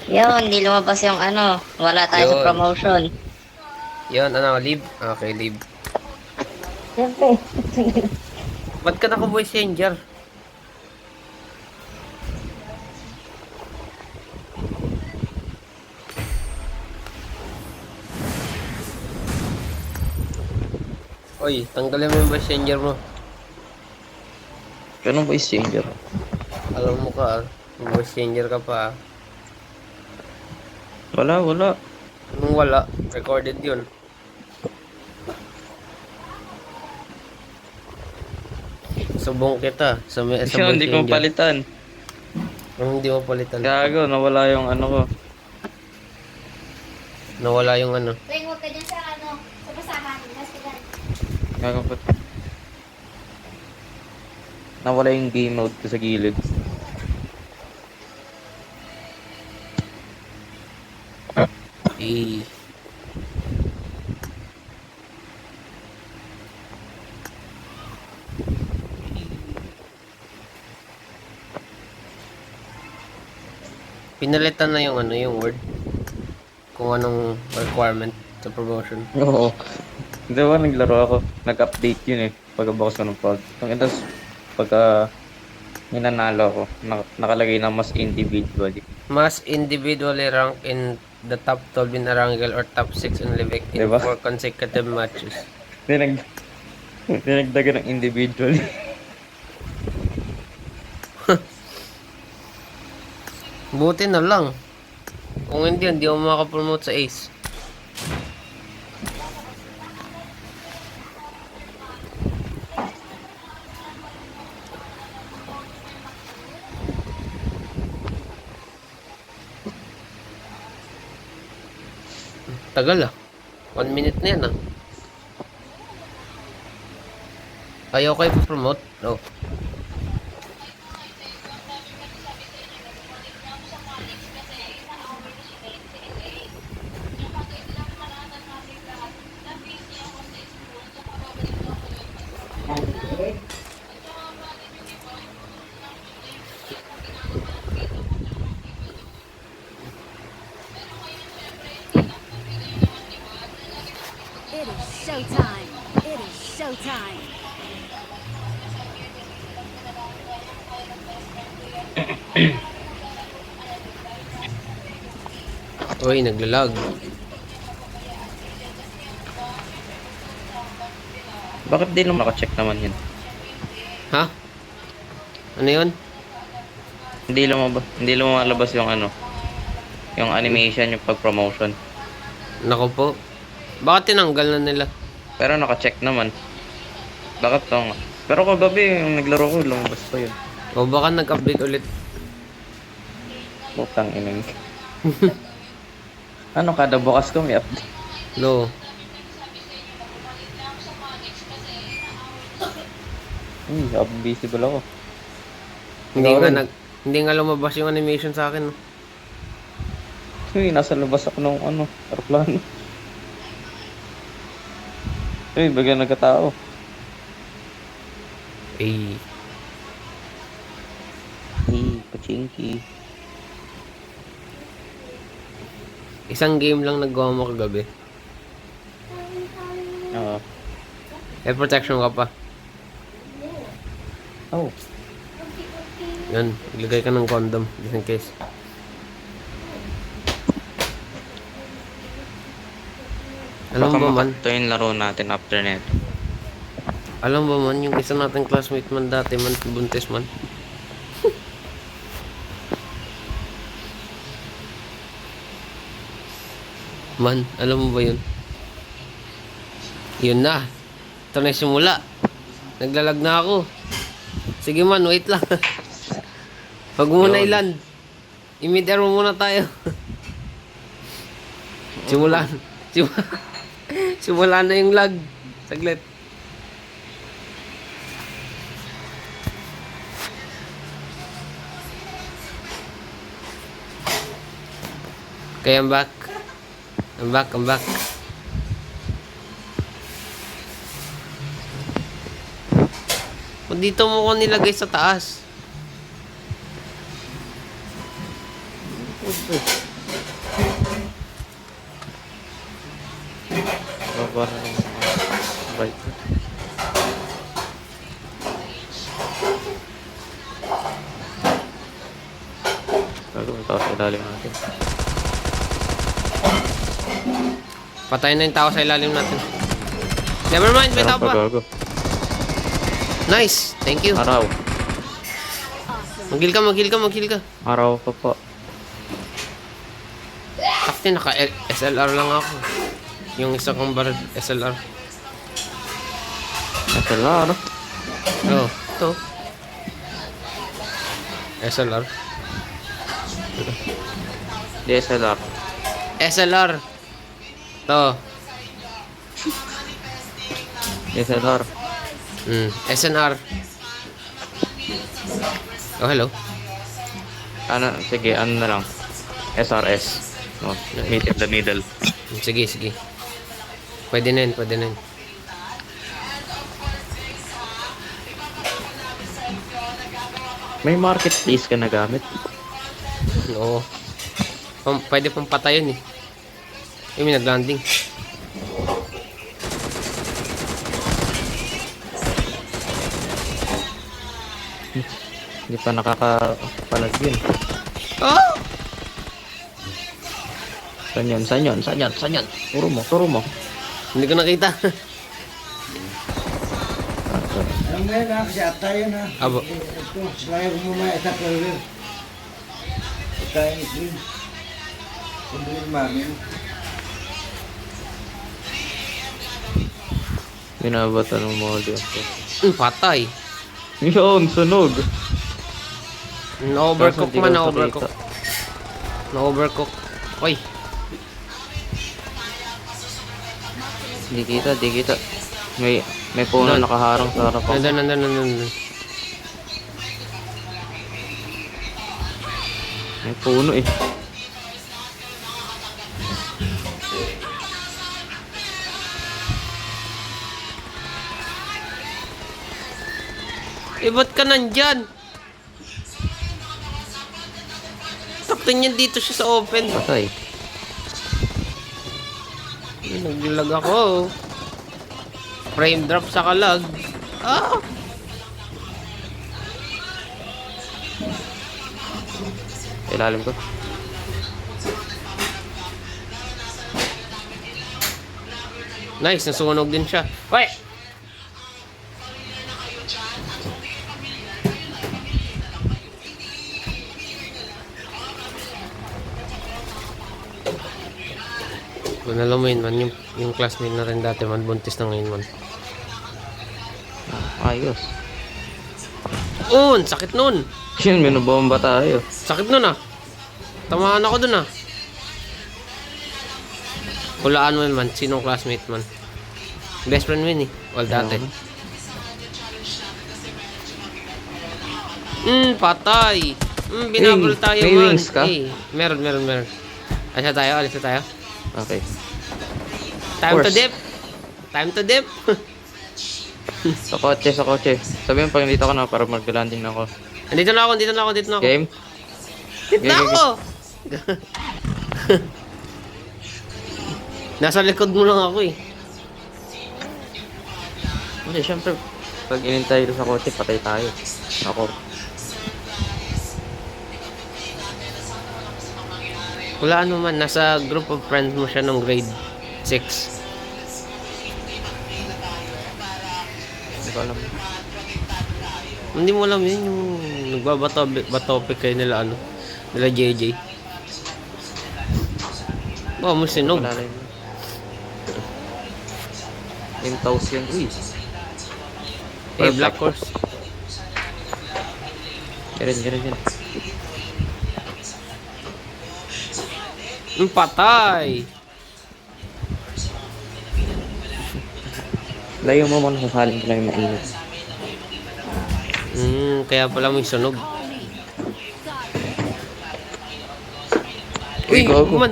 Yun, hindi lumabas yung ano. Wala tayo sa Yun. promotion. Yun, ano, leave? Okay, leave. Siyempre. Ba't ka naka-voice changer? Oy, tanggalin mo yung voice changer mo. Ganun ba yung stranger? Alam mo ka, voice changer ka pa. Wala, wala. Anong wala? Recorded yun. Subong kita sa Siya, voice hindi ko changer. palitan. Ang hindi mo palitan. Gago, nawala yung ano ko. Nawala yung ano. Ring, huwag ka dyan sa ano, sa basahan. Mas ka Gago pa. Nawala yung game mode ko sa gilid. Eh. Pinalitan na yung ano, yung word. Kung anong requirement sa promotion. Oo. Di ba naglaro ako? Nag-update yun eh. Pagkabukas ko ng pod. Tapos pagka ninanalo ako, nakalagay na mas individually. Mas individually ranked in the top 12 in Arangel or top 6 in Livic in Diba? 4 consecutive matches. Dinag dinagdagan ng individually. Buti na lang. Kung hindi ako makapromote sa Ace. Tagal ah. 1 minute na yan ah. Ayaw kayo promote? Oh. It is showtime. It is showtime. Uy, naglalag. Bakit di naman naka-check naman yun? Ha? Ano yun? Hindi lumalabas yung ano, yung animation, yung pag-promotion. Nako po. Baka tinanggal na nila. Pero naka-check naman. Bakit to nga? Pero kagabi, yung naglaro ko, lumabas pa yun. O baka nag-update ulit. Butang inang. Ano, kada bukas ko may update. No. Visible ako. Hindi Ikaw nga rin. hindi nga lumabas yung animation sa akin. No? Uy, nasa labas ako ng ano, aeroplano. Uy, bagay nagkatao. Eh. Pachinki. Isang game lang nagawa mo kagabi. Oo. Health protection ka pa. Oh. Yan. Iglagay ka ng condom. Just in case. Alam Baka mo ba man? makakto yung laro natin after neto. Alam mo man, yung isa nating classmate man dati man, buntis man. Man, alam mo ba yun? Yun na. Ito na yung simula. Naglalag na ako. Sige man, wait lang. Huwag mo muna Yun. iland. I-mid-air mo muna tayo. Simulan. Simulan na yung lag. Saglit. Okay, I'm back. I'm back. Dito mo ko nilagay sa taas. Para right. Bago may tao sa ilalim natin. Patayin na yung tao sa ilalim natin. Never mind, may tao Meron pa pa. gago. Nice, thank you. Araw. Mag-heal ka, mag-heal ka, mag-heal ka. Araw pa po. Sakti, naka-SLR lang ako. Yung isa kong baril, SLR. SLR. Oh, ito. SLR. DSLR. SLR. Ito. DSLR. SNR. Oh, hello. Ano, sige, ano na lang. SRS. No, meet in the middle. Sige, sige. Pwede na yun, pwede na yun. May marketplace ka na gamit. Oo. Pwede pang patayin eh. May nag-landing. Hindi pa nakakapalag yun. Oh! Saan yun? Saan yun? Saan yun? Saan yun? Turo mo, turo mo. Hindi ko nakita. Ang ngayon na, kasi tayo na. Abo. Ito, kaya ko mamaya sa career. Tayo ni Green. Kumbulin mamin. Binabata ng model. Patay. Yun, sunog. Na-overcook Kaso hindi man, ko na-overcook. Na-overcook. Oy. Di kita, di kita. May puno Doon. nakaharang sa harap ako. Nandun. May puno eh. Ba't ka nandyan? Sakto niyan dito siya sa open. Patay. Naglag ako. Frame drop sa kalag. Ah! Ilalim ko. Nice, nasunog din siya. Hoy! Manalo mo yun man, yung classmate na rin dati man, buntis na ngayon man. Ayos. Sakit nun! Yun, minubomba tayo. Sakit nun ah! Tamaan ako dun ah! Hulaan mo yun man, sinong classmate man? Best friend mo yun eh, well dati. Patay! Binabol tayo may man. wings ka? Meron. Alis na tayo. Okay. Time to Course. dip! Time to dip! Sa kotse. Sabi mo pag nandito ka na para mag-landing na ako. Dito na ako. Game? Dito na Game. ako! Nasa likod mo lang ako eh. Hindi, syempre. Pag inintay sa kotse, patay tayo. Ako. Wala ano man, nasa group of friends mo siya nung grade 6. Hindi ko alam. Hindi mo alam yun, yung nagbabatopic kayo nila nila JJ. Baka mo sinog. Wala lang yun. Yung toast yun. Uy. Black Horse. Ganun. Patay! Layo mo muna kung haling ko lang yung mainit. Kaya pala may sunog. Uy, gago. Man.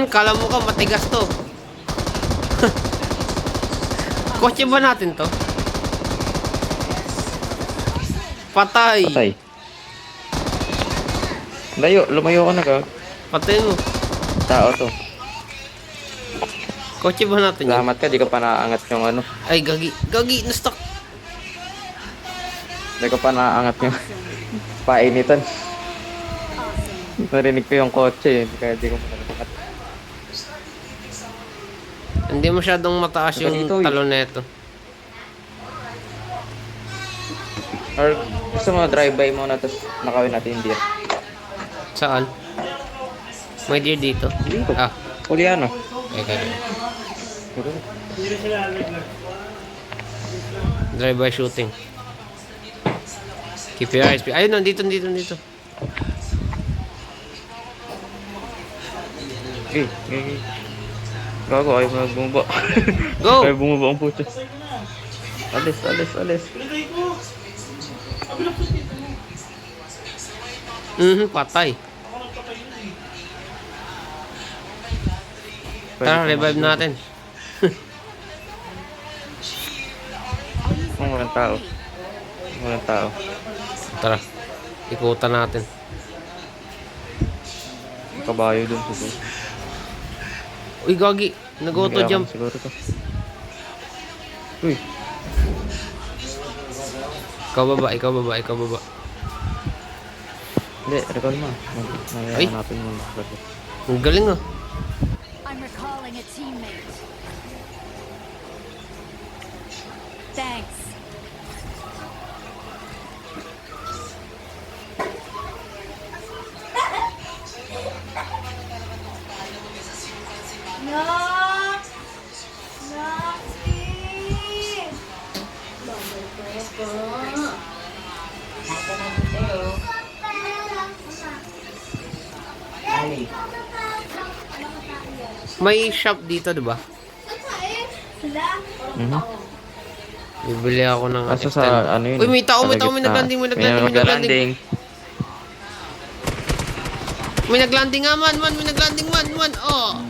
Kala mo ka matigas to. Kotse ba natin to? Patay. Layo, lumayo ka na ka. Patay mo. Tao to. Kotse ba natin yun? Salamat ka, di ka pa naaangat yung ano. Ay, gagi. Gagi, na-stuck. Di ka pa naaangat yung painitan. Awesome. Narinig ko yung kotse, kaya di ko pa naaangat. Hindi masyadong mataas yung Dito, eh. talon neto. Or gusto mo drive-by muna, tapos nakawin natin yung deer. Saan? May deer dito. Dito. Ah, Puliano. okay. Drive-by shooting. Keep your eyes. Ayun, nandito. Eh. Gago, ayaw mo bumaba. Go! Ayaw bumaba ang puto. Alis. Patay. Tara, revive natin. Walang tao. Tara, ikutan natin. Kabayo dun siguro. Uy, gagi. Nag-auto jump. Siguro to. Uy. Ikaw baba. Hindi, recall mo. Ay. Hanapin mo. Ang galing ah. I'm recalling a teammate. Thanks. May shop dito, di ba? Mhm. Bibili ako ng Kaso F10. sa ano yun. Uy, may tao, sa may gitna. naglanding. May naglanding. May naglanding nga man. May naglanding man. Oh.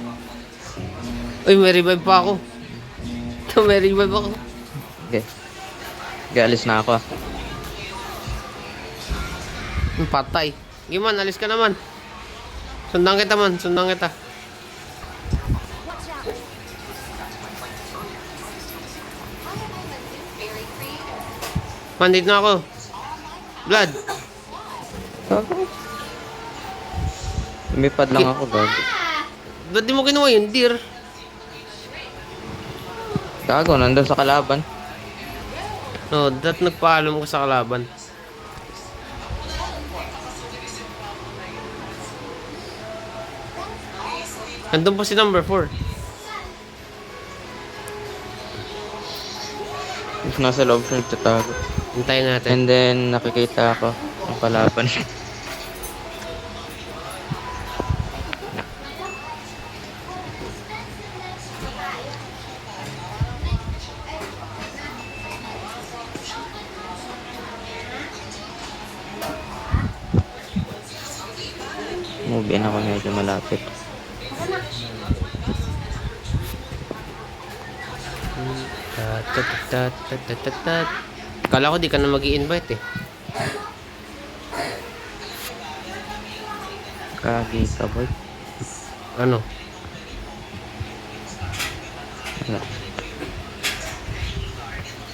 Uy, may revive pa ako. May revive ako. Okay. Alis na ako. Patay. Giman, alis ka naman. Sundan kita. Watch out. Man, dito na ako. Blood. Lumipad lang ako, gago. Ba't di mo kinuha yung deer? Gago, nandun sa kalaban. No, dat nagpaalam ko sa kalaban. Nandun pa si number 4. If nasa loob siya, nagtatago. Hintayin natin. And then, nakikita ako ang kalaban. Move in ako medyo malapit. Kala ko di ka na mag-i-invite eh. Kagi ka, boy. Ano? Ano?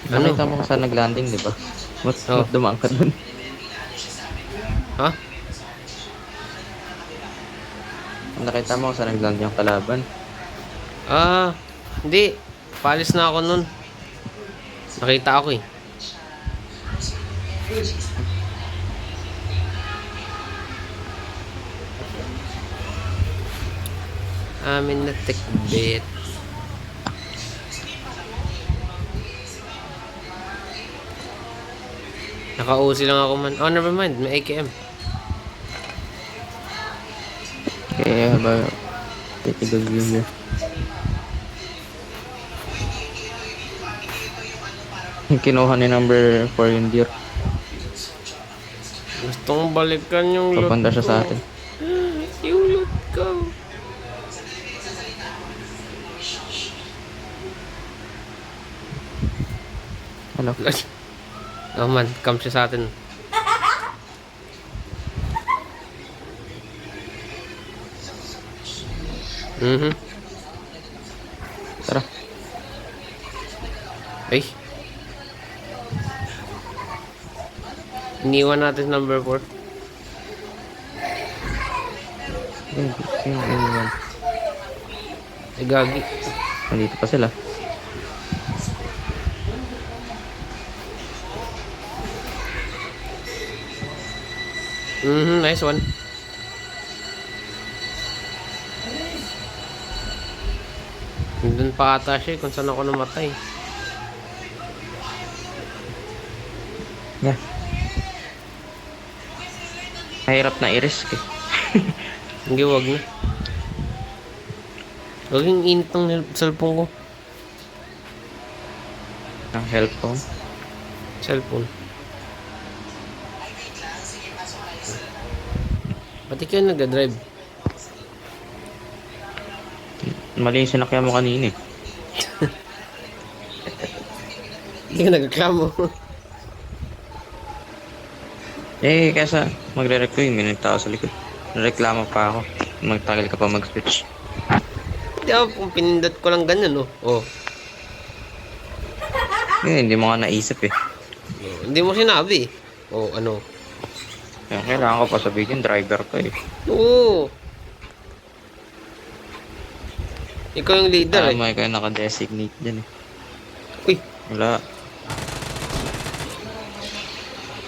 Ano? Nakita mo kung saan nag-landing, di ba? Ba't Oh. dumaan ka dun? Ha? Nakita mo kung saan nag-landing yung kalaban? Ah, hindi. Palis na ako nun. Nakita ako eh. Amin na tikbit. Naka-uzi lang ako man. Oh, never mind. May AKM. Kaya ba, titigog yun yun. Yung kinuha ni number 4 yung deer. Gustong balikan yung loot Papunta siya ko. sa atin. Yung loot ko. Ano? Oh man, come siya sa atin. Mhm. Tara. Ay. Iniwan natin number 4. Ayun. Ay, gagi. Nandito pa sila. Nice one. Nandun pa ata siya kung saan ako namatay. Yeah. Mahirap na i-risk eh. Hindi, wag na. Laging init ng cellphone ko. Ang help ko. Cellphone. Ba't ikaw nagdadrive? Mali yung sinakyan mo kanina eh. Hindi ka nagreklamo. Eh, kesa magre-reklamo yung may tao sa likod. Reklamo pa ako. Magtagal ka pa mag-switch. Hindi ako, kung pinindot ko lang ganyan, oh. Oh. Eh, hindi mo nga naisip eh. Hindi mo sinabi. Oh, ano? Kaya kailangan ko pa sabihin, driver ka eh. Oo. Ikaw yung leader, eh. Tama, ikaw yung naka-designate dyan eh. Uy, Wala.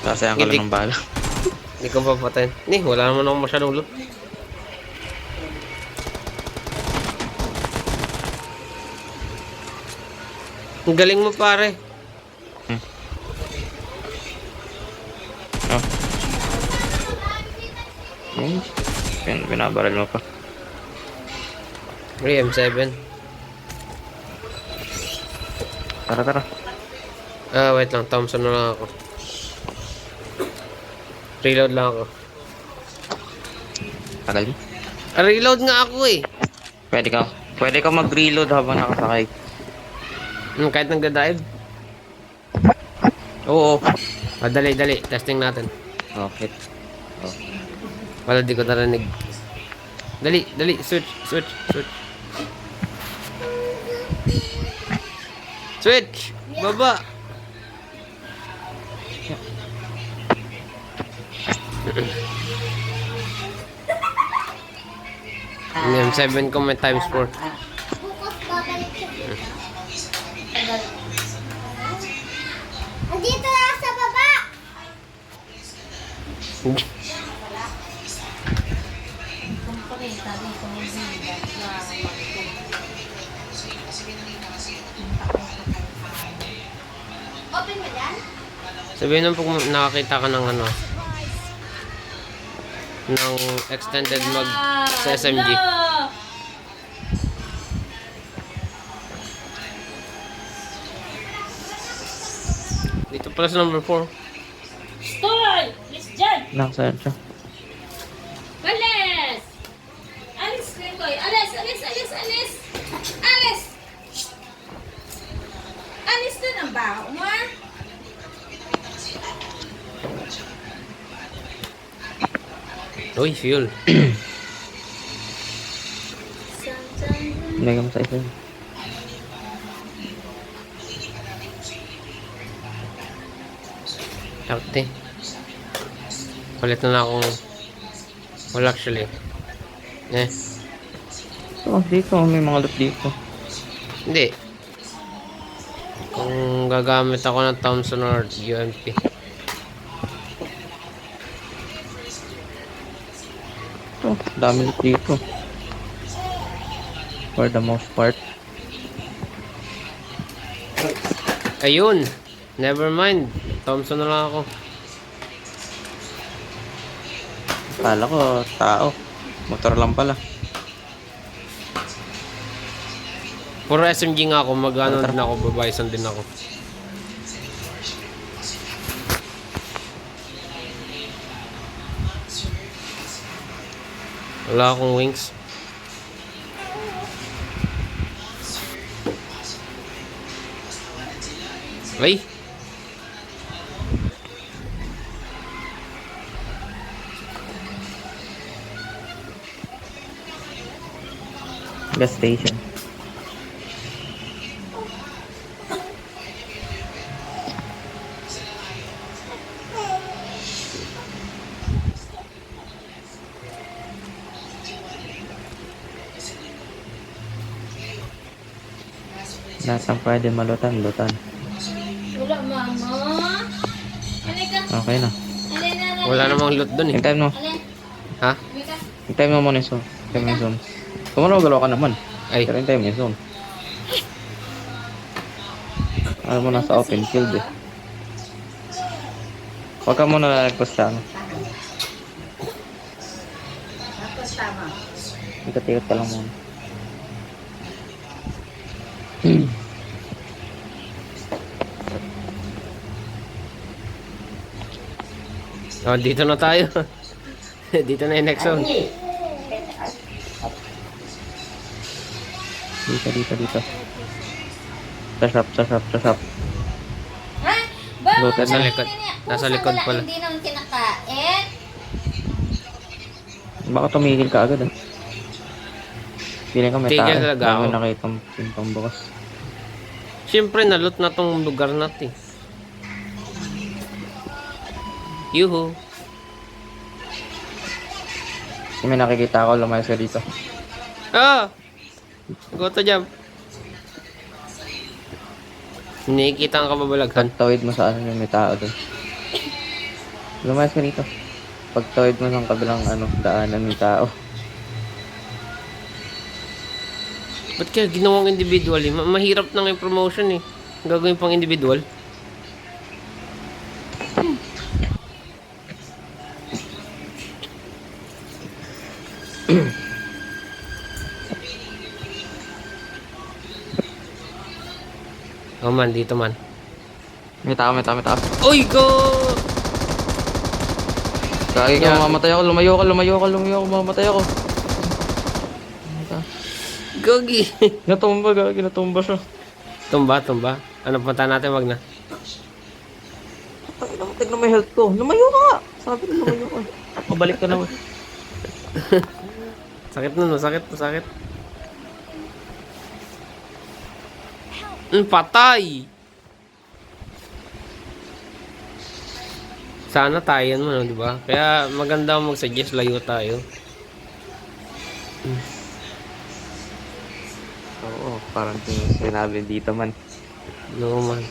Sasayang ka Hindi. lang ng bala. hindi ko papatayin. Hindi, wala naman akong masyadong loot. Ang galing mo, pare. Oh. Binabaral mo pa. May M7. Tara. Ah, wait lang. Thompson na lang ako. Reload lang ako. Tagal mo. Ah, reload nga ako, eh. Pwede ka mag-reload habang nakasakay. Kahit nagda-dive. Oo. Ah, dali. Testing natin. Okay. Oh. Wala, di ko narinig. Dali. Switch. Switch! Baba! Yung M7 ko may times 4. Andito na sa baba! Open mo yan? Sabihin nung pag nakakita ka ng ano, ng extended mag sa SMG. Dito pala sa number 4. Stoy! Miss Jen! Nakasaan siya? Alis! Alis, Lengoy! Alis! Alis na ng baho mo, ah! Uy, fuel. Lagyan mo sa isa. Sakti. Palit na akong... Well, actually. So, dito. May mga loot dito. Hindi. Kung gagamit ako ng Thompson or UMP. Oh, dami loot dito. For the most part. Ayun. Never mind. Thompson na lang ako. Kala ko, tao. Motor lang pala. Puro SMG nga ako. Mag-ano din ako. Babaysan din ako. Wala akong wings. Ay! Gas station. Lahat ng pwede malutan, lutan. Wala, mama. Halika. Okay na. Halika na. Wala namang loot dun eh. Hintayin mo. Halika. Ha? Halika. Hintayin mo muna yung zone. Hintayin mo yung zone. Gumalaw ka naman. Ay, Pero hintayin mo yung zone. Alam mo, nasa open field eh. Huwag ka muna lalagpas sa ano. Ikat-ikat ka lang muna. oh, dito na tayo. Dito na yung next zone. Dito. Sa shop. Ha? Ba? Lutan Nasa na. likod. Nasa Pusa likod wala, pala. Hindi naman kinakain. Baka tumigil ka agad ah. Feeling ko may Tigil tao. talaga Baka may ako. nakitang pintong bukas. Siyempre, naloot na tong lugar natin. Yuhu. Kasi may nakikita ako lumayas ka dito. Ah! Go to jump. Nakikita ang kababalaghan. Tawid mo sa ano yung may tao doon. Lumayas ka dito. Pagtawid mo ng kabilang ano, daanan may tao. Ba't kaya ginawang individual eh? Mahirap na nga yung promotion eh. Gagawin pang individual. Oh man, dito man. May tao. Uy, go! Kaya ka, mamamatay ako. Lumayo ka. Mamamatay ako. Gogi! Ginatumba siya. tumba. Ano punta natin, wag na. Tignan mo yung health ko. Lumayo ka nga. Sabi ko lumayo ka. Mabalik ka naman. Sakit nun, masakit. Patay! Sana tayo mo, di ba? Kaya maganda mag-suggest layo tayo. Oo, parang sinabi dito man. No man.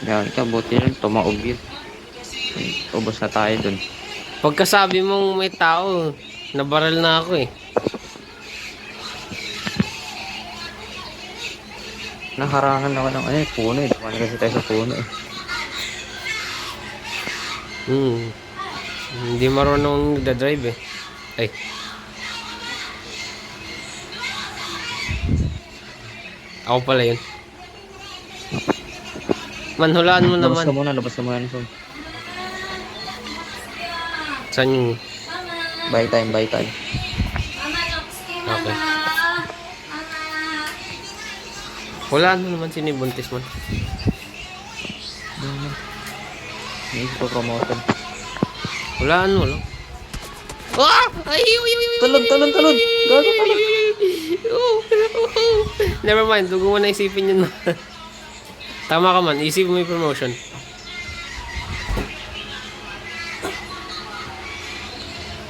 Yan ka, buti rin. Tumaog yun. Ubos na tayo dun. Pagkasabi mong may tao, nabaral na ako eh. Naharangan ako ng ano, puno eh. Dumaan kasi tayo sa puno eh. Hindi marunong nagdadrive eh. Ay. Ako pala yun. Manhulaan mo Labas naman. ka muna. Saan yung... Buy time. Mama, Noxy, mama. Okay. Mama. Hulaan mo naman sinibuntis mo. May isip ko promotion. Hulaan mo lang. Ah! Ay! Talon! Gago talon! Never mind, huwag mo na isipin yun. Tama ka man, isip mo yung promotion.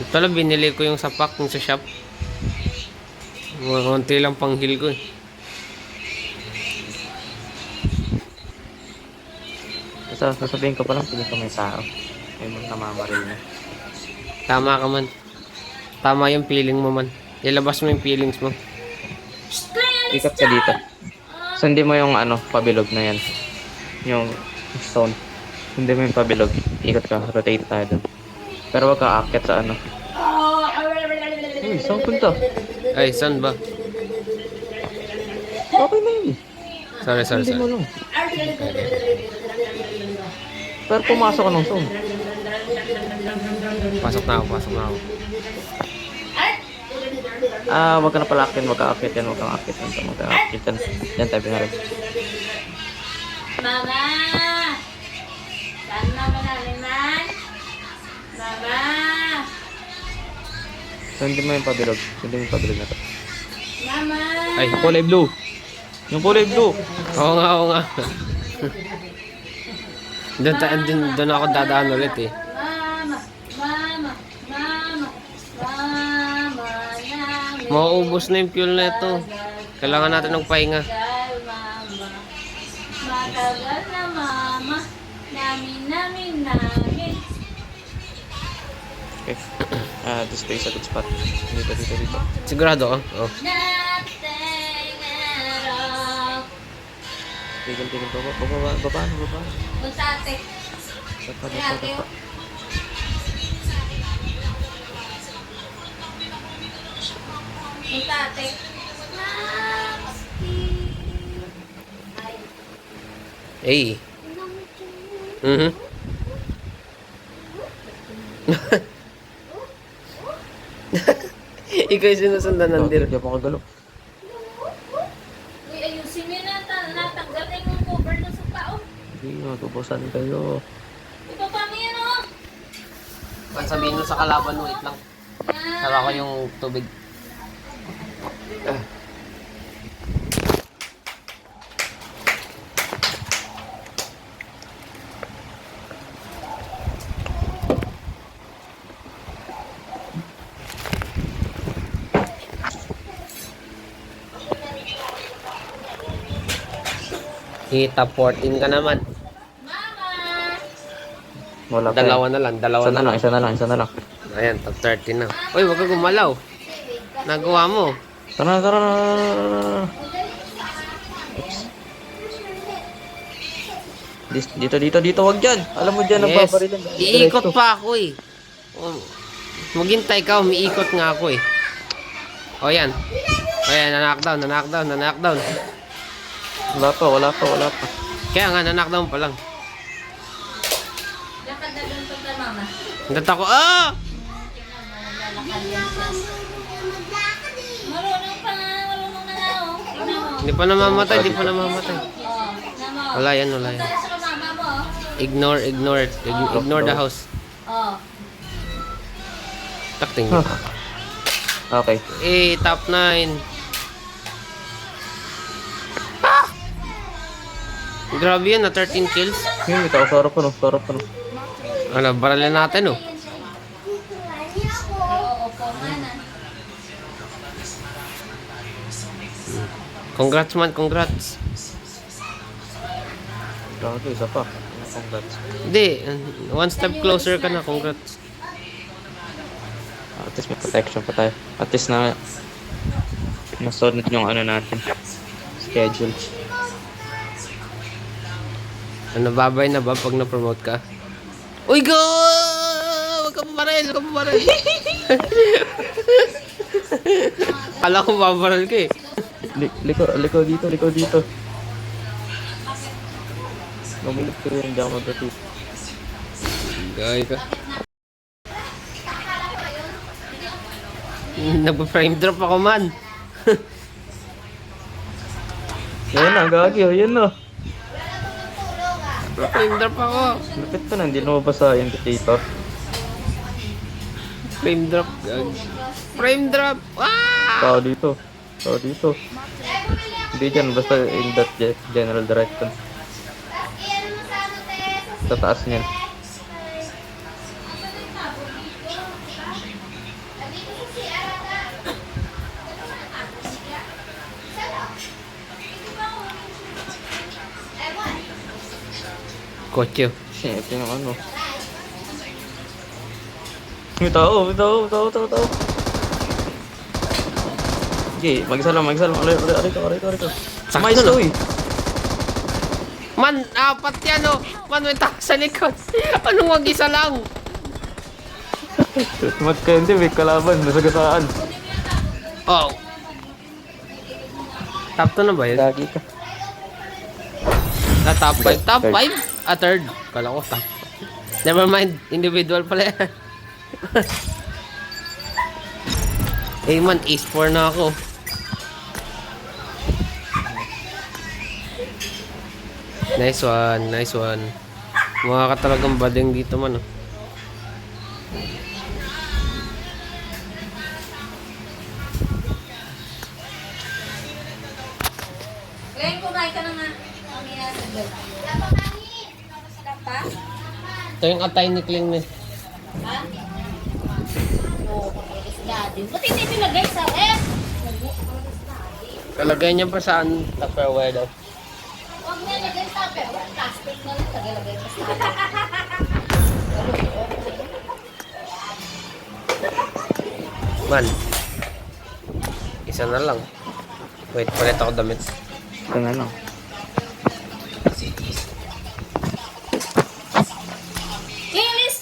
Ito lang, binili ko yung sapak yung sa shop. Konti lang pang heal ko eh. Sasabihin ko pa lang, piling ko may tao. May mga namamaril na. Tama ka man. Tama yung feeling mo man. Ilabas mo yung feelings mo. Ikat ka dito. Sundin mo yung ano, pabilog na yan. Yung stone. Sundin mo yung pabilog. Ikot ka, rotate tayo dun. Pero wag ka aakyat sa ano. Uy, saan punta? Ay, saan ba? Okay na yun. Sorry. Sundin mo lang. Pero pumasok ka ng zone. Pasok na ako. Wag ka na pala akin, wag ka akit yan. Yan tayo pinarap. Mama. Saan mama namin man? Mama. Sundin mo yung pabilog. Na to. Mama. Ay, Kulay blue. Yung kulay blue. oo nga. Doon ako dadaan ulit eh. Mama. Mauubos na yung fuel na ito. Kailangan natin ng pahinga. Matagal, mama. Matagal na, mama. Namin. Okay. Display sa good spot. Dito. Sigurado ka? Oh. Nothing at all. Tigil. Baba. Punta ate. Ate, oh. Punta ate. Hey. Mhm. Ikaw yung sinusundan ng dir. Hindi ako kagalo. Uy, ayusin mo yun natanggal na yung cover na sa tao. Hindi, matubusan kayo. Ibaba mo yan, oh. Pag sabihin mo sa kalaban, wait lang. Sara ko yung tubig. Top 14 ka naman. Mama! Wala pa. Dalawa na lang. Isa na lang. Ayan, top 13 na. Uy, wag ka gumalaw. Nagawa mo. Tara. Dito, wag dyan. Alam mo dyan, Yes. nagbabarilan. Iikot pa ako eh. Oh, maghintay ka, umiikot nga ako eh. O yan. O yan, na-knockdown. Wala pa. Kaya nga, na-knockdown pa lang. Lakad na doon punta, mama. Nandata ko, ah! Marunong na nga, oh. Tingnan mo. Hindi pa namamatay. Oh, tingnan mo. Wala yan. Punta na sa mama mo, oh. Ignore the house. Oh. Takting mo. Okay. Top 9. Grabe yan, na 13 kills. Yung ito, sarap pa no. Ano, baralin natin oh. Oo, opo nga na. Congrats man, congrats. Grabe, isa pa. Congrats. Hindi, one step closer ka na, congrats. At least may protection pa tayo. At least na nasunod yung ano natin. Schedule. Nababay na ba pag na-promote ka? Uy, go! Huwag ka pumaril! Kala ko babaril ka eh. Liko dito. Mamulit ko rin, hindi ako mag-repeat. Gay ka. Nagpa-frame drop ako man. Yan na, gagi, yan na. Frame drop ako. Lupit ko na, hindi lumabas sa indicator. Frame drop. Frame drop. Ah! Tao dito. Hindi dyan, basta in that general direction. Sa taas niyan. Kotse. Shit, yung ano. May tao. Okay, mag-isa lang. Arito. Mais to eh. Man, apat yan oh. Man, may tao sa likod. Anong wag isa lang? Mat ka hindi, may kalaban, nasagasaan. Oh. Top 2 na ba yun? Lagi ka. Top 5? Top 5? Third. Kala ko top. Never mind, individual pala yan. Eh man, ace 4 na ako. Nice one. Mukha ka talagang bading dito man oh. Glenn, kumain ka na nga. Mamaya sa bed. Pa? Ito yung atay ni Kling eh. Ha? Oo, is daddy. Buti hindi nilagay sa ref. Kalagay niya pa saan Tupperware daw. Huwag na lagay sa tupperware. Plastic na lang. Lagay sa Man. Isa na lang. Wait, palit ako damit. Ito na lang. Kilis!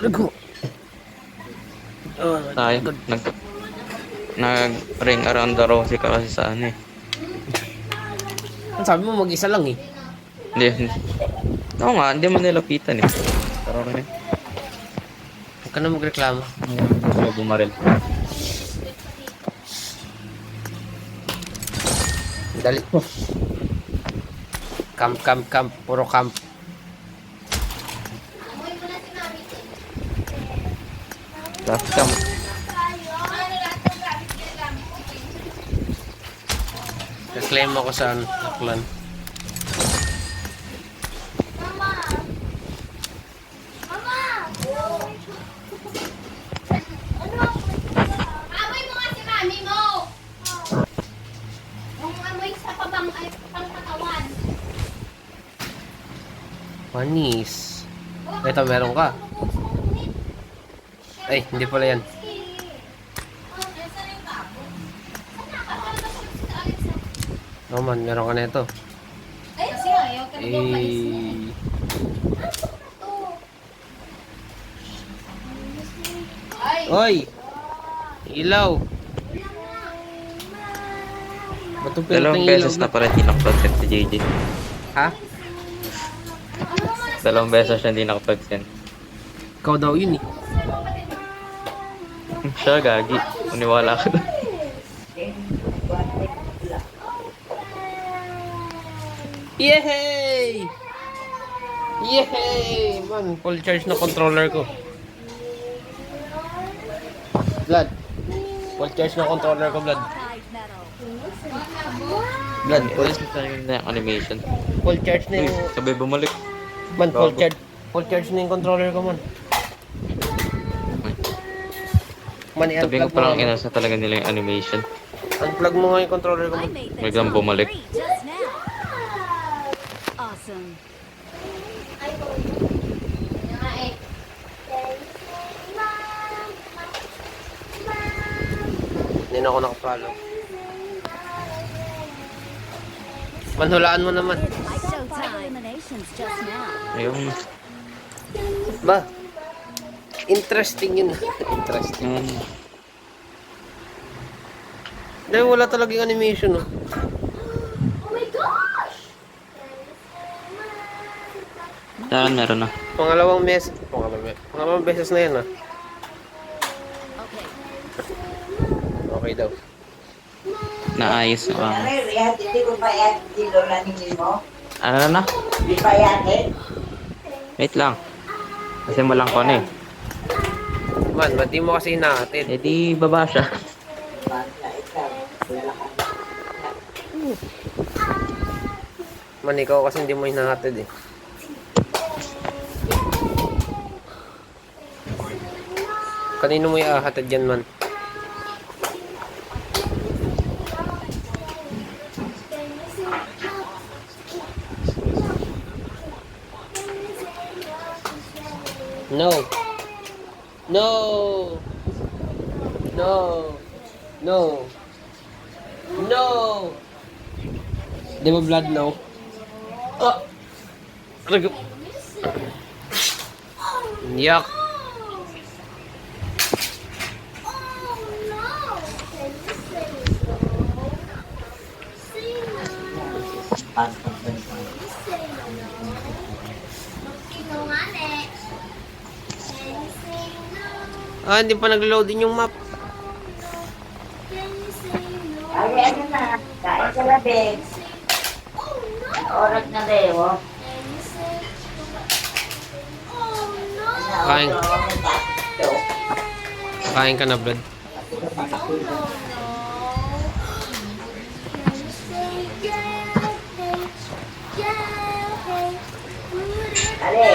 Lago. Tayo. Nag-ring around the rosy ka kasi sa ano eh. Sabi mo mag-isa lang eh. Hindi. Oo nga, hindi mo nilapitan eh. Pero ano eh. Huwag ka na magreklamo. May bumaril. Dali. Camp, camp, camp. Puro camp. Last cam. Reclaim ako sa Aklan. Amoy mo nga si mami mo! Yung amoy sa pabang ay pangkatawan. Panis. Ito, meron ka. Ay, hindi pala yan. Oh man, meron ka na ito. Kasi ayaw ka na bumalis mo. Ay! Oy! Ilaw! Ba't yung pinit Dalawang ng ilaw? beses na pala hindi nakapag-send si JJ. Ha? Dalawang beses siya hindi nakapag-send. Ikaw daw yun eh. Siya, gagi. Uniwala ka doon. Yehey! Yehey! Man, full charge na controller ko. Blood. Full charge na controller ko, Blood. Tide metal. Blood, full, Ulis na yung animation. full charge na Uy, yung... sabay bumalik. Man, full Bago. charge. Full charge na yung controller ko, man. Man, Sabi ko i-unplug mo parang nga. inasa talaga nila yung animation. Unplug mo nga yung controller ko, I man. made things Biglang look bumalik. great just now. Awesome. Yun nga eh. Hindi na ako nakapalo. Man, hulaan mo naman. Showtime. Eliminations just now. Ayun. Ba? Interesting yun. Interesting. Yun. Dahil wala talagang animation, oh. Oh my gosh! Saan meron na? Pangalawang beses na yan, ah. Okay. Okay daw. Naayos na kami. Hindi ko pa yan, hindi lola ninyo mo. Ano na? Di pa yan eh. Wait lang. Kasi walang ko na eh. Man, ba't di mo kasi hinahatid? Eh di baba siya. Man, ikaw kasi hindi mo hinahatid, eh. Kanino mo iahatid yan, man? No. No. No. No. No. Di ba blood no? Oh. Aray ko. Yak. Ah, hindi pa nag-loading yung map. Ay, ano na, kain ka na, Beg. Oras na, Leo. Kain. Kain ka na, blood. Ale,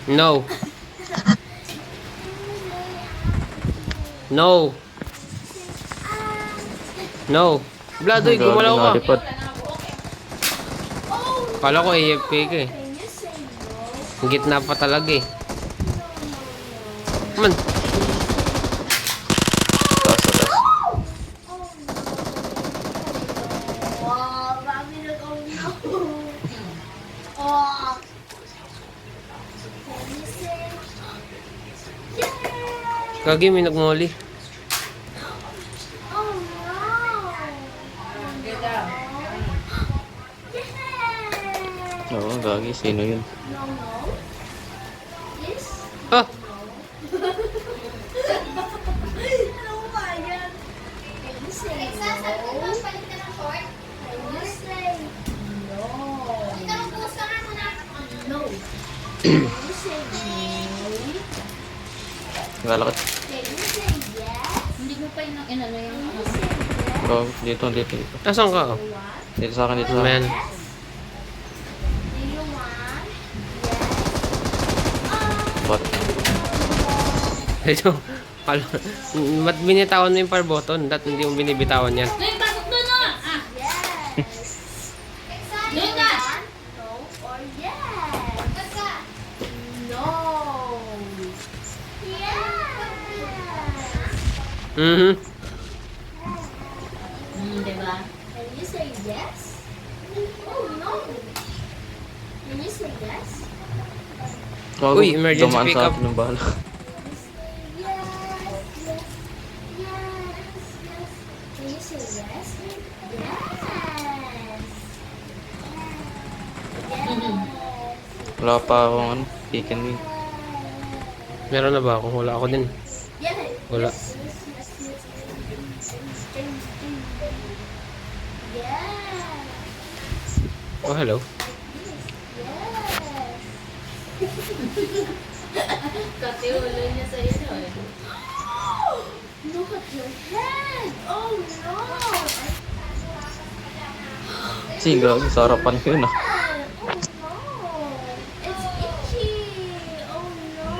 No. No. No. Bladoy, gumalaw ka. Nalipad. Kala ko AFK ka eh. Gitna pa talaga eh. Man. Taas, taas. Kagi, may nagmoli. Oo, gagi. Sino yun? Ah! Galakad. Hindi mo pa yung inano yung Gagi. Dito, dito, dito. Nasaan ka? Dito sa akin, dito sa akin. Man. What? Ito. Ba't binitawan mo yung fire button? Ba't hindi mo binibitawan yan? Ngayon, pasok doon no! Ah! Doon ka! Mhm. Diba? Can you say yes? Oh no. Can you say yes? Gagi, Uy, emergency dumaan pick sa up. akin ng bala. Yes, yes, yes, yes. Can you say yes? Yes. Wala pa akong ano, pick and win. Meron na ba ako? Wala ako din. Yes. Wala. Yes. Oh, hello. Kasi ulo niya sa inyo eh. Look at your head. Oh no. Kasi gagi, sa harapan ko yun ah. Oh no. It's itchy. Oh no.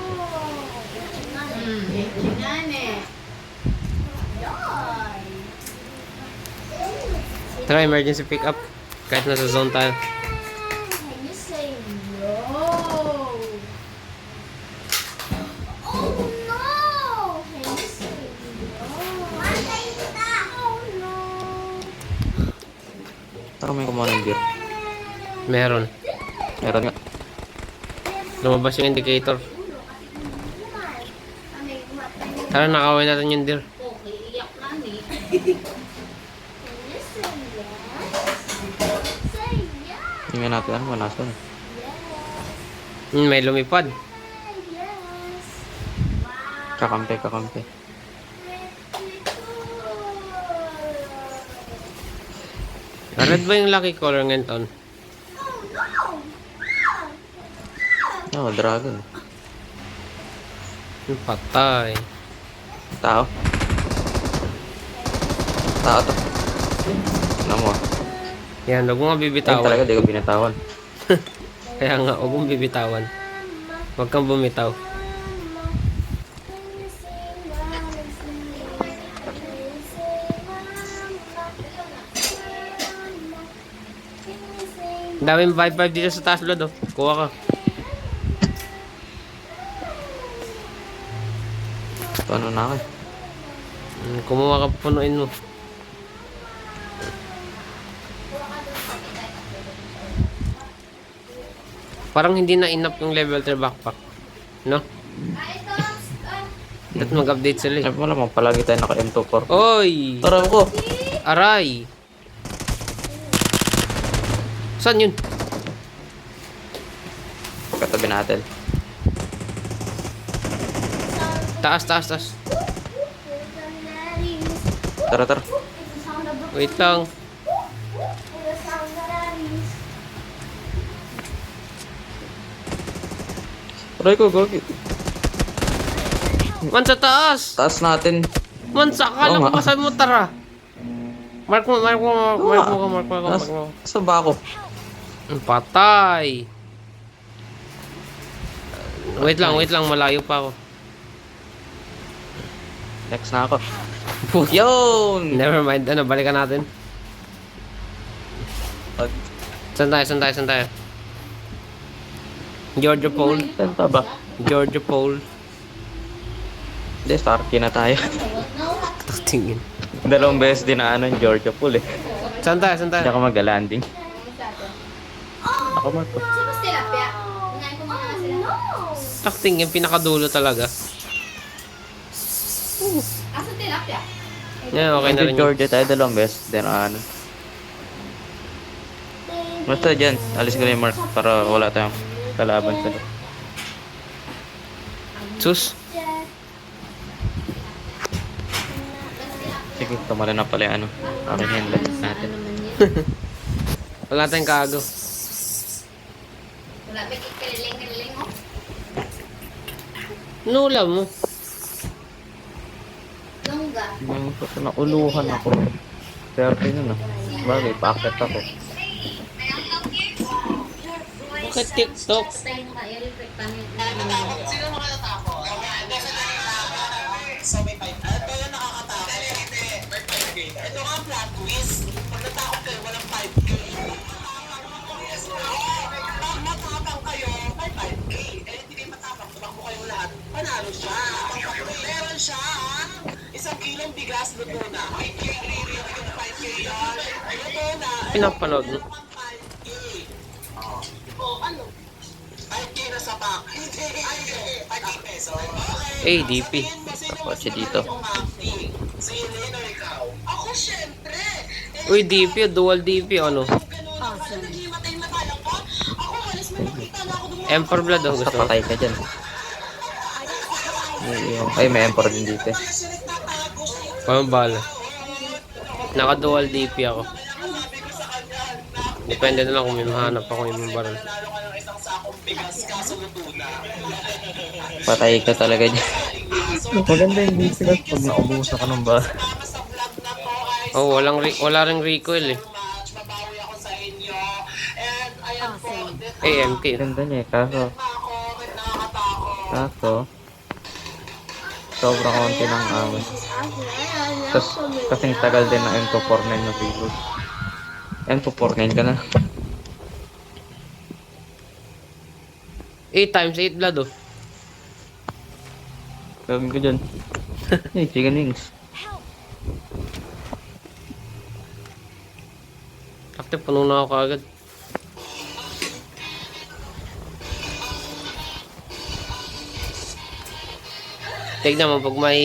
Tara, emergency pick up. Kahit nasa zone tayo. Can you say no? Oh no! Can you say no? Oh no! Parang may kumuha ng beer. Meron. Meron nga. Lumabas yung indicator. Tara, nakawin natin yung deer. Okay, iyak na ni. Can you say yes? Say yes! Tingnan natin ano, nasan. May lumipad. Yes! Kakampi, kakampi. Red ba yung lucky color ngayon taon? Oh, dragon. Yung patay. Tao. Tao to. Ano mo? Yan, huwag mo nga Ayun bibitawan. talaga, di ko binatawan. Kaya nga, huwag mong bibitawan. Huwag kang bumitaw. Daming 5-5 dito sa taas, Lord, oh. Kuha ka. Ito ano na ako eh. Kumuha ka, punuin mo. Parang hindi na enough yung level 3 backpack. No? At mag-update sila Ay, eh. wala mo, palagi tayo naka M24. Oy! Tara ko! Aray! Saan yun? Katabi natin. Taas, taas, taas. Tara, tara. Wait lang. Aray ko, gagi. Man sa taas! Taas natin. Man sa akala Oo ko nga. ba sabi mo tara? Mark mo, mark mo, mark mo, mark mo, mark mo, mark mo. Saan ba ako? Patay! Wait lang, malayo pa ako. Next na ako. Yun! Never mind, ano, balikan natin. Saan tayo? Georgia Pole. Saan pa ba? Georgia Pole. Hindi, Starkey na tayo. Tingin. Dalawang beses din na ano, Georgia Pool eh. Saan tayo? Hindi ako mag-landing. Ako mag Sino si tilapia? Ngayon ko mga sila. Tingin, pinakadulo talaga. Asa tilapia? Yeah, okay na rin yun. Georgia tayo, dalawang beses. Then ano. Basta dyan, alis ko na yung mark para wala tayong kalaban sa loob. Sus. Sige, tumala na pala yung ano. Aking handle natin. Wala tayong kago. Wala, may kikililing-kililing oh. Nula mo. Longga. Yung nauluhan ako. 30 nun ah. Bagay, paakit ako. Bakit TikTok? Ito nga ang plot twist. Pag natakot kayo, walang 5K. Pag matapang kayo, may 5K. Eh, hindi kayo matapang, tumakbo kayong lahat, panalo siya. Meron siya, isang kilong bigas, luto na. 5K, riri, 5K yan. Luto na. Pinapanood mo. 5K. Oh, ano? 5K na sa bank. Hindi, 5K peso. Okay. ADP. Kotse dito. Si Leno, ikaw. Ako, syempre. Uy, DP, dual DP, ano? Naghimatay na tayo pa. Ako, alis may nakita na ako doon. Emperor Blood, oh, Basta gusto mo. patay ka dyan. Ay, may emperor din dito eh. Walang bala. Naka-dual DP ako. Depende na lang kung may mahanap ako yung baril. Patay ka talaga dyan. Maganda yung dito lang pag naubusan ka ng ba. Oh, wala ring recoil eh. Mabawi ako sa inyo. And ayan po. AMK. Ganda niya eh, kaso Ako, nakakatakot. sobrang konti ng amin. Tapos kasing tagal din ng M249 na reload. M249 ka na. 8 times 8 blood, oh. Gawin ko dyan. Hey, chicken wings. Active, puno na ako kaagad. Tignan mo, pag may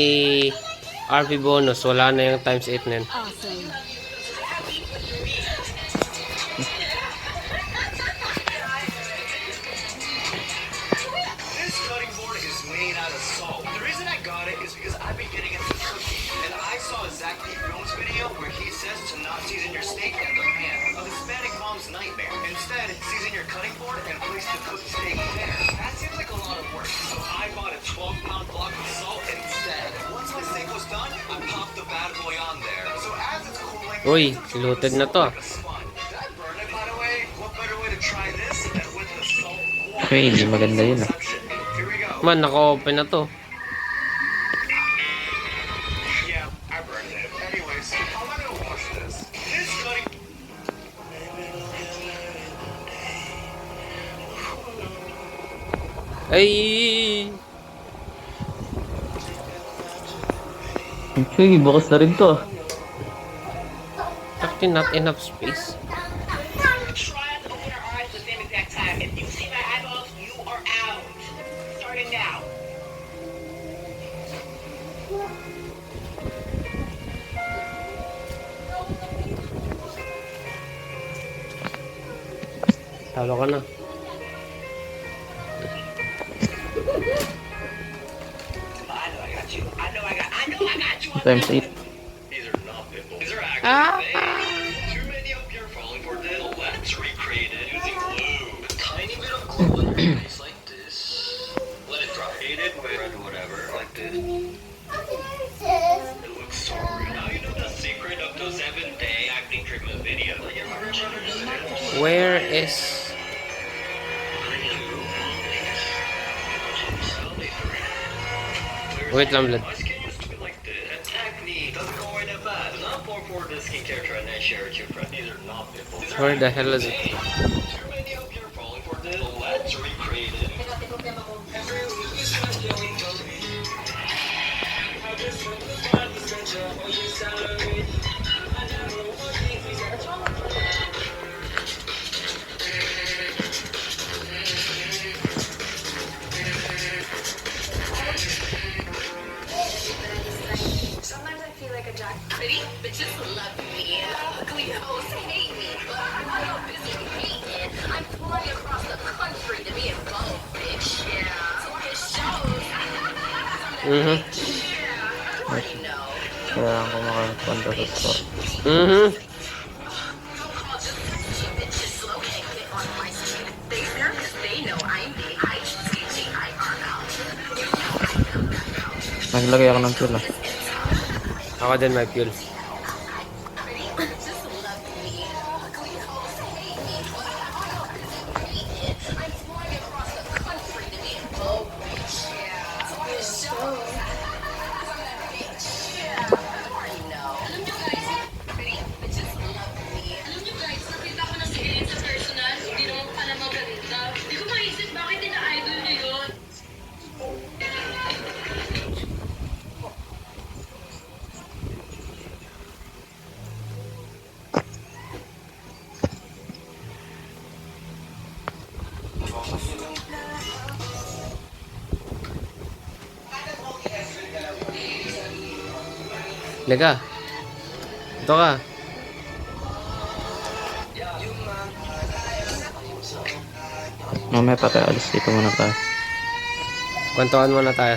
RP bonus, wala na yung times 8 na yun. This cutting board is made out of salt. The reason I got it is because I've been getting into cooking, and I saw a Zach P. Jones video where he says to not season your steak in the pan. A Hispanic mom's nightmare. Instead, season your cutting board and place the cooked steak there. That seems like a lot of work, so I bought a 12-pound block of salt instead. Once my steak was done, I popped the bad boy on there. So as it's cooling, Uy, looted na to. like a sponge. Did I burn it, by the way? What better way to try this than with the salt water? Okay, hindi maganda yun ah. Here we go. Man, naka-open na to. Yeah, I burned it. Anyways, how am I gonna wash this? This cutting. Ay! Okay, bukas na rin to ah. Actually, not enough space. Try to open our eyes at the same exact time. If you see my eyeballs, you are out. Starting now. Talo ka na. Times 8. These are not pimples. These are actually veins. Too many of you are falling for this. Let's recreate it using glue. A tiny bit of glue on your face like this. Let it dry. Heat it with whatever, like this. It looks so real. Now you know the secret of the 7-day acne treatment video. Like your brothers. Where is... Wait lang, blood. My skin used to be like this. Acne doesn't go away that fast. Now for the skincare trend and share it with your friends. These are not pimples. These are Where the hell is it? too many of you are falling for this. Let's recreate it. Sometimes I feel like a jack. Pretty bitches love me. Ugly hoes hate me. But I'm not busy hating. I'm flying across the country to be involved, bitch. Yeah. So it shows. Mhm. Yeah. I already know. Kaya ako makapunta sa store. Mhm. Bitches slow and get on my skin. They stare 'cause they know I'm the IGTGIRL. Naglagay ako ng fuel ah. Ako din may fuel. Pretty bitches love me. Ugly hoes hate me. But I'm flying across the country to be involved, bitch. Yeah. So it shows. Yeah. I already know. Alam nyo guys, pretty bitches love me. Alam niyo guys, nakita ko na si Ellen sa personal, hindi naman pala maganda. Hindi ko maisip bakit ina-idol niyo yun. Lega. Ito ka. Mamaya pa tayo alis dito muna tayo. Kwentuhan muna tayo.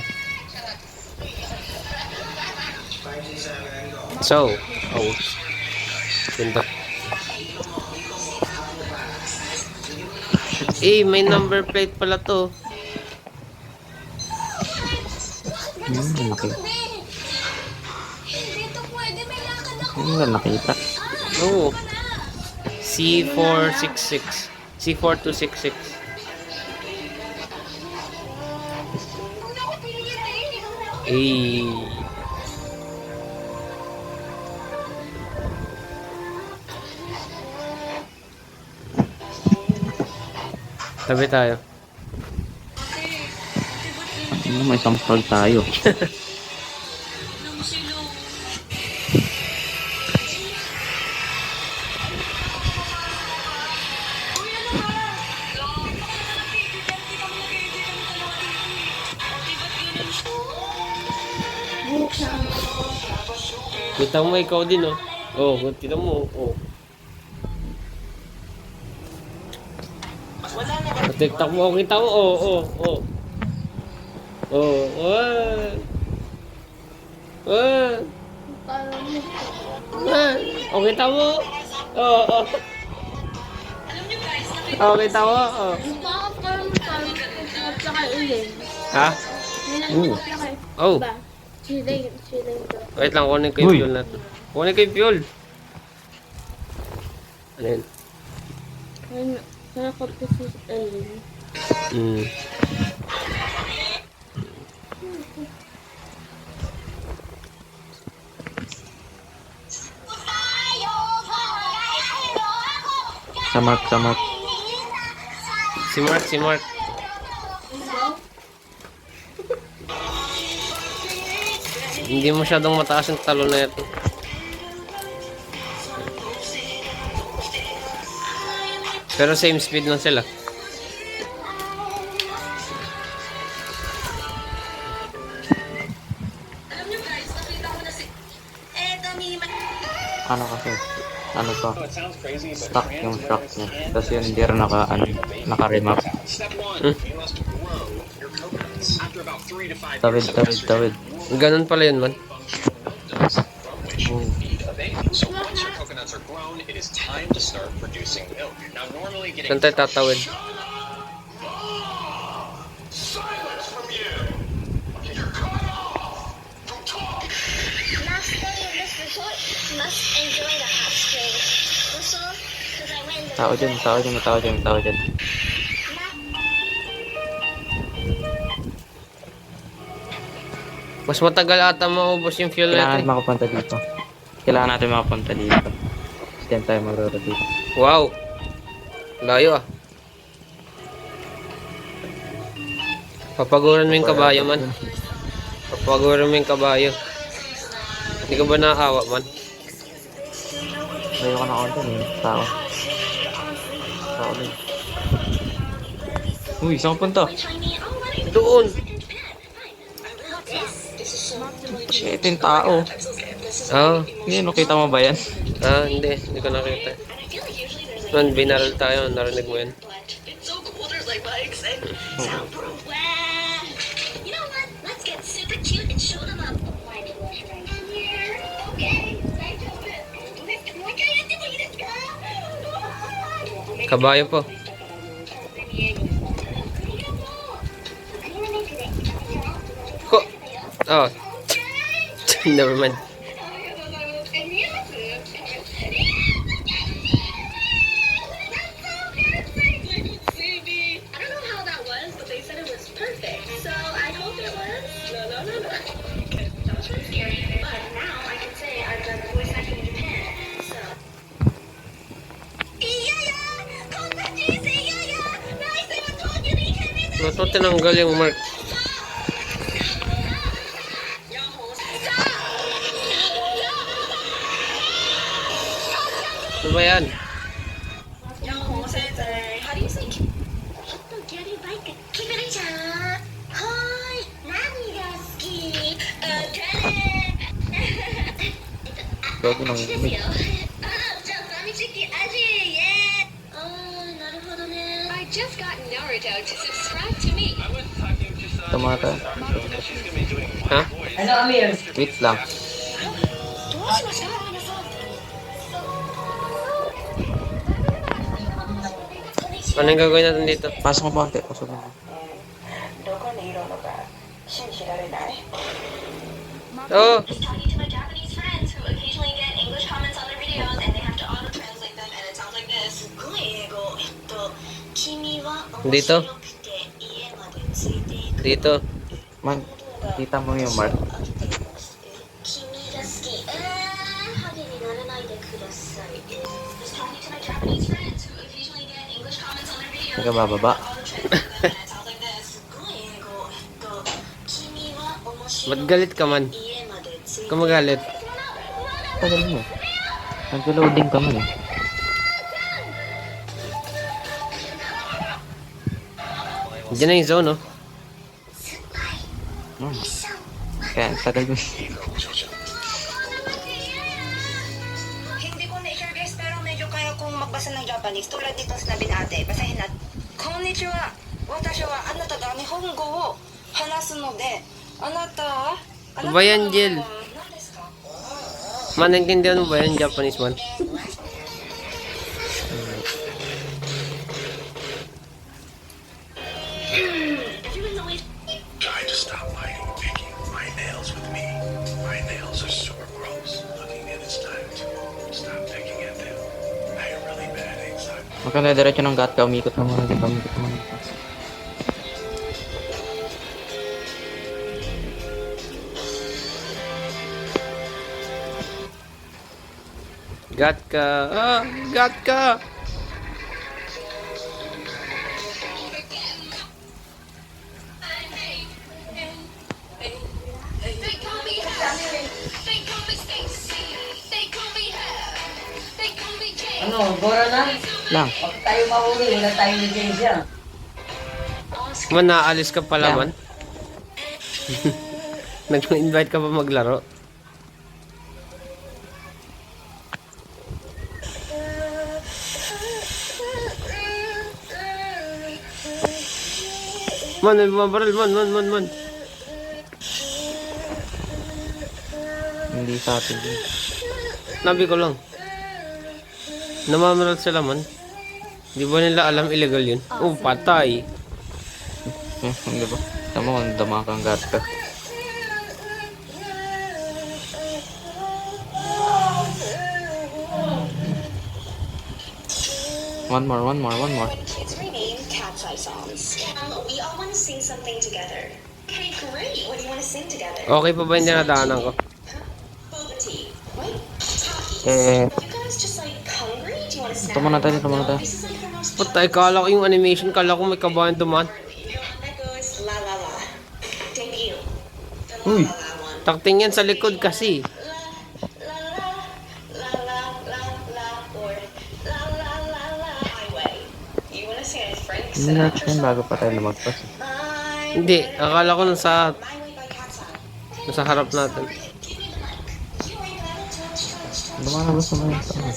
So, oh. Pindot. May number plate pala to. Laki. Dito pwede, may lakad ako. Hindi na nakita. Oh. C466. C4266. Eh. Tabi tayo. May isang frog tayo. Kita mo ikaw din, oh. Oh, kita mo, oh. TikTok mo, kita mo, oh, oh, oh. Oh, oh. Oh. Oh, kita mo. Oh, oh. Oh, kita mo, oh. Ha? Oh. Chilling to. Wait lang, kunin ko yung Uy. fuel natin. Kunin ko yung fuel. Ano yun? Nakakot ko si Ellen. Hmm. Sa mark, sa mark. Si Mark, si Mark. Hindi masyadong mataas yung talo na ito. Pero same speed lang sila. Ano kasi? Ano to? Stock yung truck niya. Tapos yun, hindi rin naka-remap. Step 1, you must grow your coconuts. After about 3 to 5 Tawid, years of tawid, estrogen, tawid. Ganun pala yun, man. from which you feed a baby. So once your coconuts are grown, it is time to start producing milk. Now normally getting Saan tayo tatawid? silence from you. You're cut off. Don't talk. Last day of this resort, must enjoy the hot springs. Also, because I went in the Tao dyan, tao dyan, tao dyan, tao dyan. Mas matagal ata maubos yung fuel Kailangan natin. makapunta dito. Kailangan natin makapunta dito. Diyan tayo mag-rotate. Wow. Layo ah. Papaguran mo yung kabayo man. Papaguran mo yung kabayo. Hindi ka ba naawa man? Layo ka na konti eh. Tao. Tao din. Uy, saan ka punta? Doon. Ito yung tao. Ah, Hindi, nakita mo ba yan? hindi. Hindi ko nakita. Man, binaral tayo. Narinig mo yan. It's so cool, there's like bikes and soundproof. Wow. You know what? Let's get super cute and show them up. Why do I right here? Okay. Let's do it. Moう一回やってもいいですか? Kabayo po. Ko. Oh. Never mind. I don't know how that was, but they said it was perfect. So I hope it was. No. That was really scary. But now I can say I've done voice acting in Japan. So. Ba't mo tinanggal yung mark? Ano ba yan? How do you say? Hotogari bike. Kimura-chan. Hi. Nani ga suki? Bago nang Just I just got Naruto to subscribe to me. Ito mga tayo. Ha? Ano, Amir? Wait lang. Ano yung gagawin natin dito? Pasok mo konti. Pasok mo. Oh! Just talking to my Japanese friends who occasionally get English comments on their videos and they have to auto-translate them and it sounds like this. すごい英語。君は面 Dito? 白くて家までついていく。 Dito. Man, kita mo yung mark. 君が好き。ハゲにならないでください。Just talking to my Japanese friends who occasionally get English comments on their videos Hindi ka bababa. and it sounds like this. すごい英語。君は面白 Ba't くて galit ka man? 家までついていく。 Kung magalit. Tagal mo. Nag-loading ka man eh. Diyan na yung zone, oh. Kaya tagal mo. Hindi ko na-share guys, pero medyo kaya kong magbasa ng Japanese. Tulad dito sinabi ni ate, basahin natin. Konnichiwa, watashi wa anata ga nihongo wo hanasu no de, anata wa? Ano ba yan, Jill? Man, naintindihan mo ba yan, Japanese man? Try to stop picking my nails with me. My nails are super gross looking, and it's time to stop picking at them. I have really bad anxiety. Magkanda diretso ng gat ka. Umikot ka muna dito. Umikot ka muna dito. Got ka. Ah, got ka. Ano, Bora na? Lang. Huwag tayo mahuli, wala tayong lisensya. Man, naaalis ka pala, man. Nag-invite ka pa maglaro. Man, may bumabaril, man. Hindi sa atin. Nabi ko lang. Namamaral sila, man. Di ba nila alam illegal yun? Oh, patay. Hindi ba? Tama kung dama kang gat ka. One more. It's renamed Cat's Eye Songs. We all want to sing something together. Okay, great. What do you want to sing together? Okay pa ba yung dinadaanan ko? Boba tea. What? Talkies. Eh, You guys just like hungry? Do you want to snack? ito muna tayo, ito muna tayo. This is like the most Patay, kala ko yung animation, kala ko may kabayan duman. That goes la la la. Debut. The la Uy. la la one. Takting yan sa likod kasi. La la la la la la or la la la la highway. You want to sing a Frank Hindi natin Sinatra yun song? bago pa tayo lumagpas. Hindi, akala ko nasa, My way by Cat's Eye. nasa harap natin. Lumalabas naman yung tao.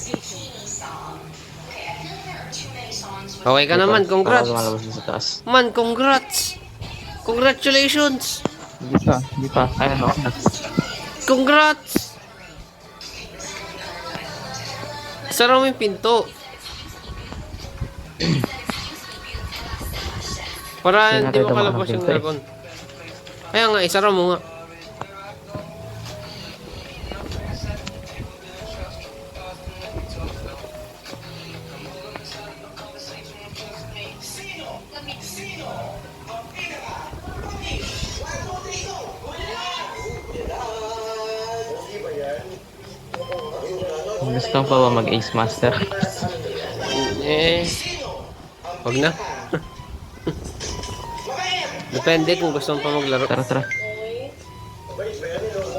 Okay ka naman, Baka congrats. lumalabas na sa taas. Man, congrats. Congratulations. Hindi pa. Ayan, okay na. Congrats. Sara mo yung pinto. Para Hindi hindi natin makalabas tumakas yung pinto eh. dragon. Kaya nga, isara mo nga. Gusto ko pa ba mag-Ace Master? Eh, wag na. Depende kung gusto mo pa maglaro. Tara, tara.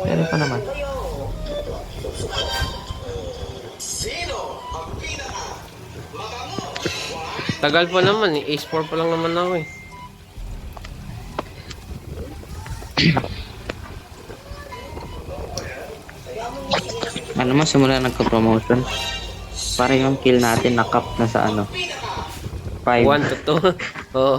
Pwede pa naman. Tagal pa naman eh. Ace 4 pa lang naman ako eh. Ano mo, simula nagka-promotion. Para yung kill natin na-cap na sa ano. 5. 1 to 2. Oo.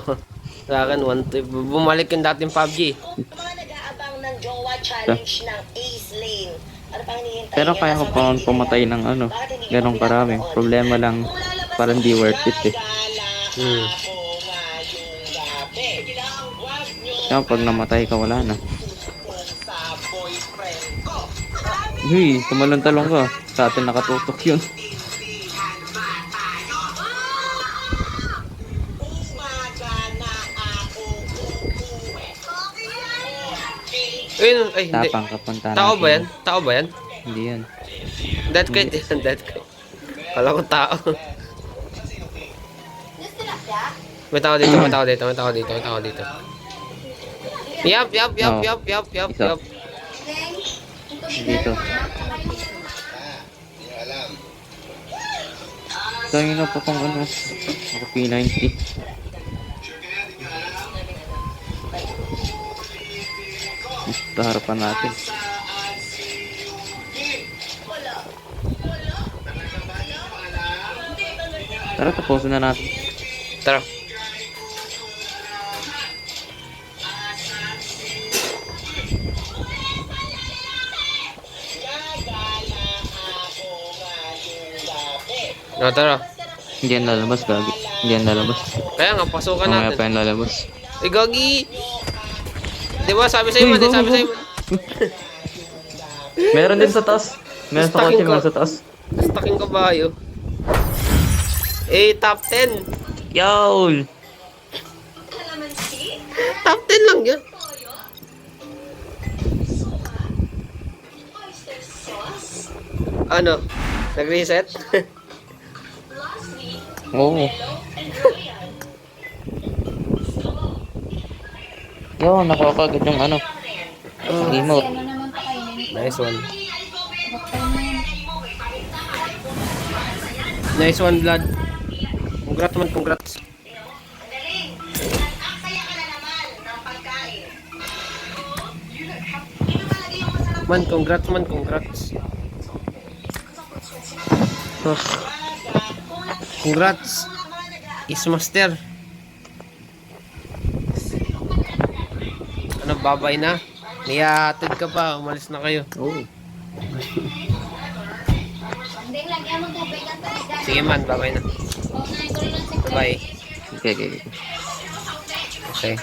Sa akin, 1 to. Bumalik yung dating PUBG. Mga nag-aabang ng Jowa Challenge ng Ace Lane. Ano pang hinihintay Pero nyo? kaya ko pa pumatay ng ano. Ganong karami. Problema lang, parang di worth it eh. Hmm. Kaya pag namatay ka, wala na. Uy, tumalon-talong ka. Sa atin nakatutok yun. Ayun, ay hindi. Tapang kapunta natin. Tao ba yan? Tao ba yan? Hindi yan. Dead kite yan, dead kite. Kala ko tao. May tao dito, may tao dito, may tao dito, may tao dito. Yup. Isa. Dito. Tayo na po pang ano. Ako P90. Sa harapan natin. Tara, tapusin na natin. Tara. Tara. Hindi yan lalabas, gagi. Hindi yan lalabas. Kaya nga, pasukan Mamaya pa natin. yan lalabas. Eh, gagi! Di ba, sabi sa'yo man, sabi sa'yo man. Meron din sa taas. Meron sa Stacking kotse, meron ko. sa taas. Stacking kabayo. Eh, top 10. Yo! Top 10 lang yan. Ano? Nag-reset? Oo. Yo, nakuha ko agad yung ano. Emote. Nice one. Nice one, Vlad. Congrats man, congrats. Man, congrats man, congrats. Congrats. Is master. Ano, babay na? Niyahatid ka pa, umalis na kayo. Oh. Sige man, babay na. Bye-bye. Okay, okay, okay. Okay.